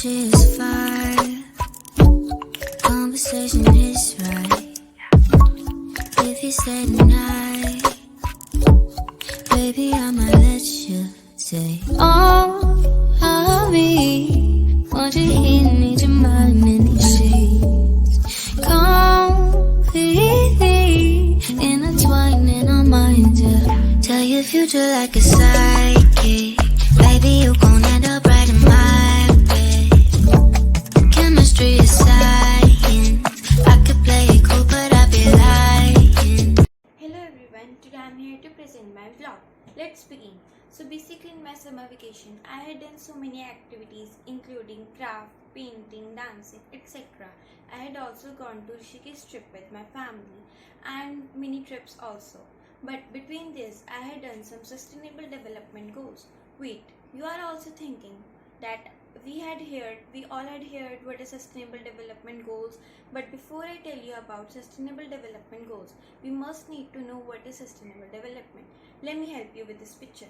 Chemistry is fire. Conversation is right. If you stay tonight, baby, I might let you say all of me. Want you here, need your mind in these sheets. Completely intertwining our minds, yeah. Tell your future like a psychic. Baby, you gon' end up right in my bed. Chemistry is science. I could play it cool, but I'd be lying. Hello everyone, today I'm here to present my vlog. Let's begin. So basically in my summer vacation, I had done so many activities including craft, painting, dancing, etc. I had also gone to Rishikesh trip with my family and mini trips also. But between this, I had done some sustainable development goals. Wait, you are also thinking that we all had heard what is sustainable development goals, but before I tell you about sustainable development goals, we must need to know what is sustainable development. Let me help you with this picture.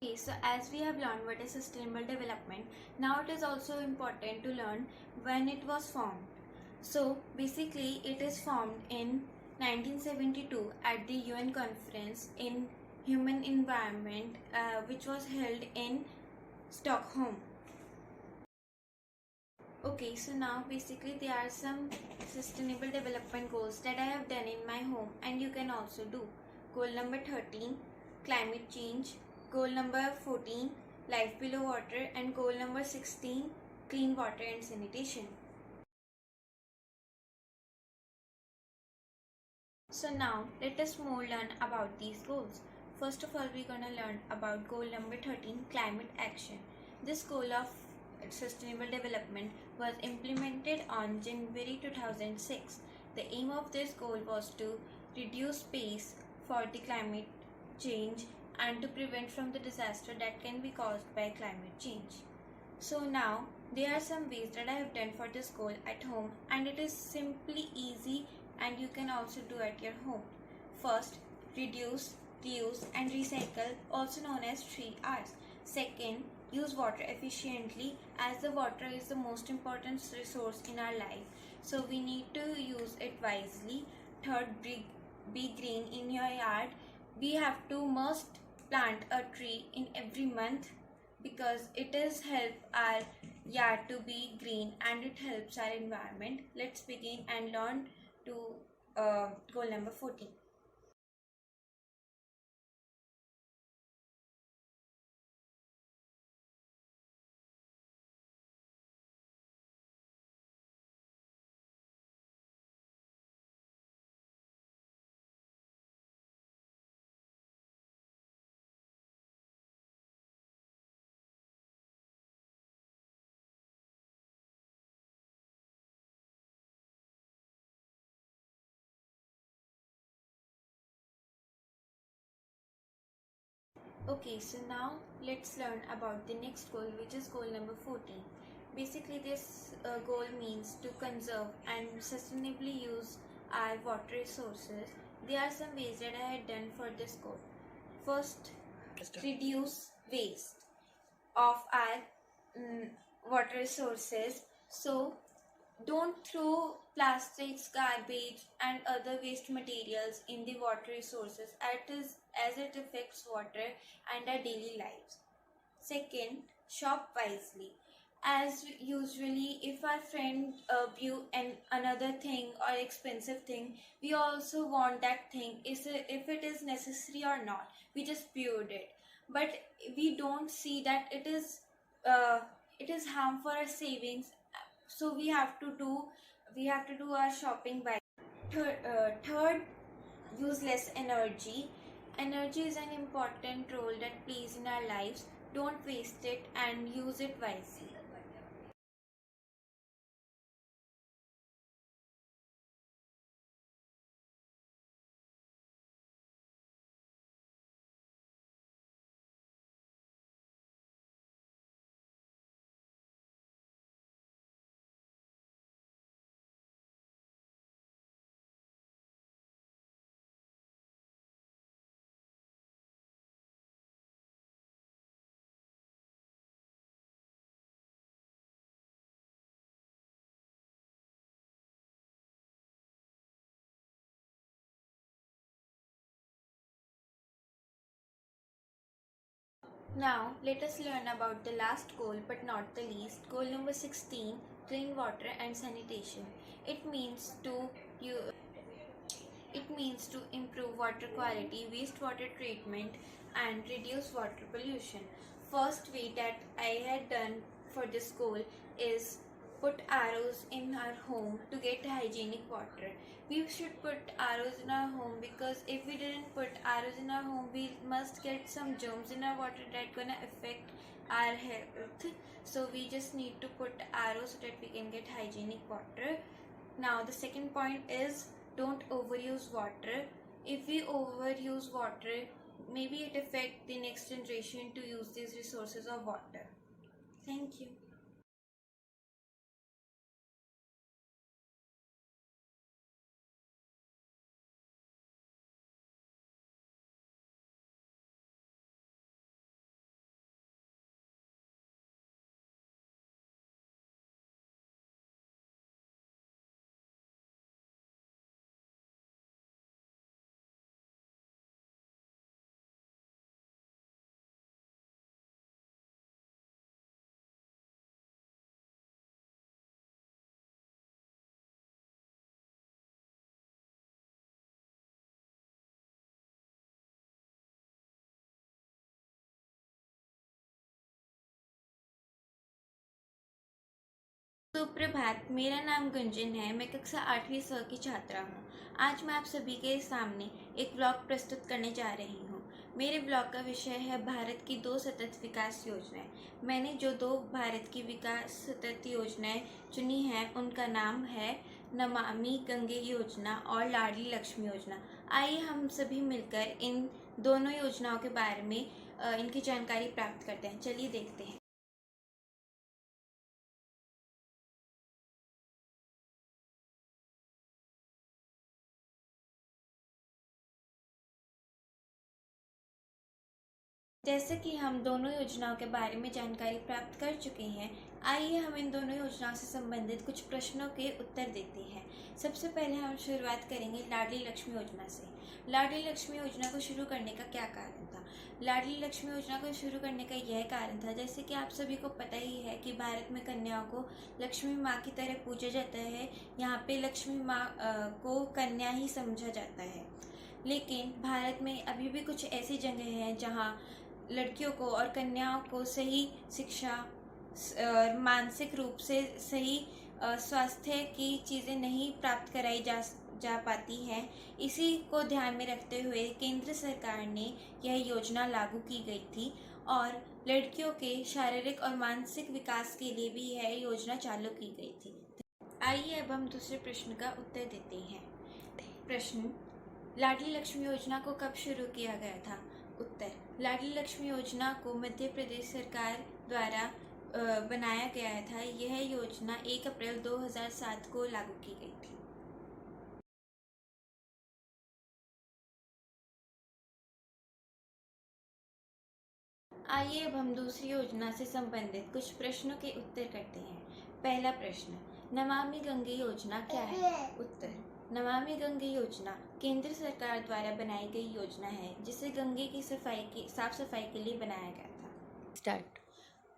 Okay, so as we have learned what is sustainable development, now it is also important to learn when it was formed. So basically it is formed in 1972 at the UN conference in human environment, which was held in Stockholm. Okay, so now basically there are some sustainable development goals that I have done in my home and you can also do. Goal number 13, climate change. Goal number 14, life below water, and goal number 16, clean water and sanitation. So now let us more learn about these goals. First of all, we're gonna learn about goal number 13, climate action. This goal of sustainable development was implemented on January 2006. The aim of this goal was to reduce space for the climate change and to prevent from the disaster that can be caused by climate change. So now there are some ways that I have done for this goal at home, and it is simply easy and you can also do at your home. First, reduce, reuse and recycle, also known as 3Rs. Second, use water efficiently, as the water is the most important resource in our life, so we need to use it wisely. Third, be green in your yard. We have to must plant a tree in every month because it is help our yard to be green and it helps our environment. Let's begin and learn to goal number 14. Okay, so now let's learn about the next goal, which is goal number 14. Basically, this goal means to conserve and sustainably use our water resources. There are some ways that I had done for this goal. First, reduce waste of our water resources. So don't throw plastics, garbage and other waste materials in the water resources as it affects water and our daily lives. Second, shop wisely. as usually if our friend view another thing or expensive thing, we also want that thing if it is necessary or not. We just viewed it, but we don't see that uh, it is harm for our savings. So we have to do our shopping by third, use less energy. Energy is an important role that plays in our lives. Don't waste it and use it wisely. Now, let us learn about the last goal but not the least. Goal number 16, clean water and sanitation. It means to you it means to improve water quality, wastewater treatment and reduce water pollution. First way that I had done for this goal is put ROs in our home to get hygienic water. We should put ROs in our home because if we didn't put ROs in our home, we must get some germs in our water that gonna affect our health. So we just need to put ROs so that we can get hygienic water. Now the second point is don't overuse water. If we overuse water, maybe it affect the next generation to use these resources of water. Thank you. सुप्रभात, मेरा नाम गुंजन है। मैं कक्षा 8वीं स की छात्रा हूँ। आज मैं आप सभी के सामने एक ब्लॉग प्रस्तुत करने जा रही हूँ। मेरे ब्लॉग का विषय है भारत की 2 सतत विकास योजनाएं। मैंने जो 2 भारत की विकास सतत योजनाएं चुनी हैं उनका नाम है नमामि गंगे योजना और लाडली लक्ष्मी योजना। आइए हम सभी मिलकर इन दोनों योजनाओं के बारे में इनकी जानकारी प्राप्त करते हैं। चलिए देखते हैं। जैसे कि हम दोनों योजनाओं के बारे में जानकारी प्राप्त कर चुके हैं, आइए हम इन दोनों योजनाओं से संबंधित कुछ प्रश्नों के उत्तर देते हैं। सबसे पहले हम शुरुआत करेंगे लाडली लक्ष्मी योजना से। लाडली लक्ष्मी योजना को शुरू करने का क्या कारण था? लाडली लक्ष्मी योजना को शुरू करने का यह कारण था, जैसे कि आप सभी को पता ही है कि भारत में कन्याओं को लक्ष्मी माँ की तरह पूजा जाता है। यहाँ पे लक्ष्मी माँ को कन्या ही समझा जाता है। लेकिन भारत में अभी भी कुछ ऐसी जगह हैं जहाँ लड़कियों को और कन्याओं को सही शिक्षा और मानसिक रूप से सही स्वास्थ्य की चीज़ें नहीं प्राप्त कराई जा पाती हैं। इसी को ध्यान में रखते हुए केंद्र सरकार ने यह योजना लागू की गई थी और लड़कियों के शारीरिक और मानसिक विकास के लिए भी यह योजना चालू की गई थी। आइए अब हम दूसरे प्रश्न का उत्तर देते हैं। प्रश्न, लाडली लक्ष्मी योजना को कब शुरू किया गया था? उत्तर, लाडली लक्ष्मी योजना को मध्य प्रदेश सरकार द्वारा बनाया गया था। यह योजना 1 अप्रैल 2007 को लागू की गई थी। आइए अब हम दूसरी योजना से संबंधित कुछ प्रश्नों के उत्तर करते हैं। पहला प्रश्न, नमामि गंगे योजना क्या है? उत्तर, नमामि गंगे योजना केंद्र सरकार द्वारा बनाई गई योजना है जिसे गंगे की साफ सफाई के लिए बनाया गया था। स्टार्ट।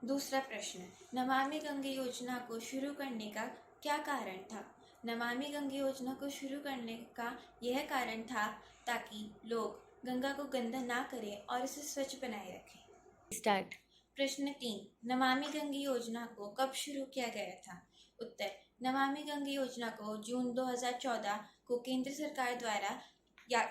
दूसरा प्रश्न, नमामि गंगे योजना को शुरू करने का क्या कारण था? नमामि गंगे योजना को शुरू करने का यह कारण था ताकि लोग गंगा को गंदा ना करें और इसे स्वच्छ बनाए रखें। स्टार्ट। प्रश्न 3, नमामि गंगे योजना को कब शुरू किया गया था? उत्तर, नमामि गंगे योजना को जून 2014 को केंद्र सरकार द्वारा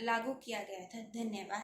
लागू किया गया था। धन्यवाद।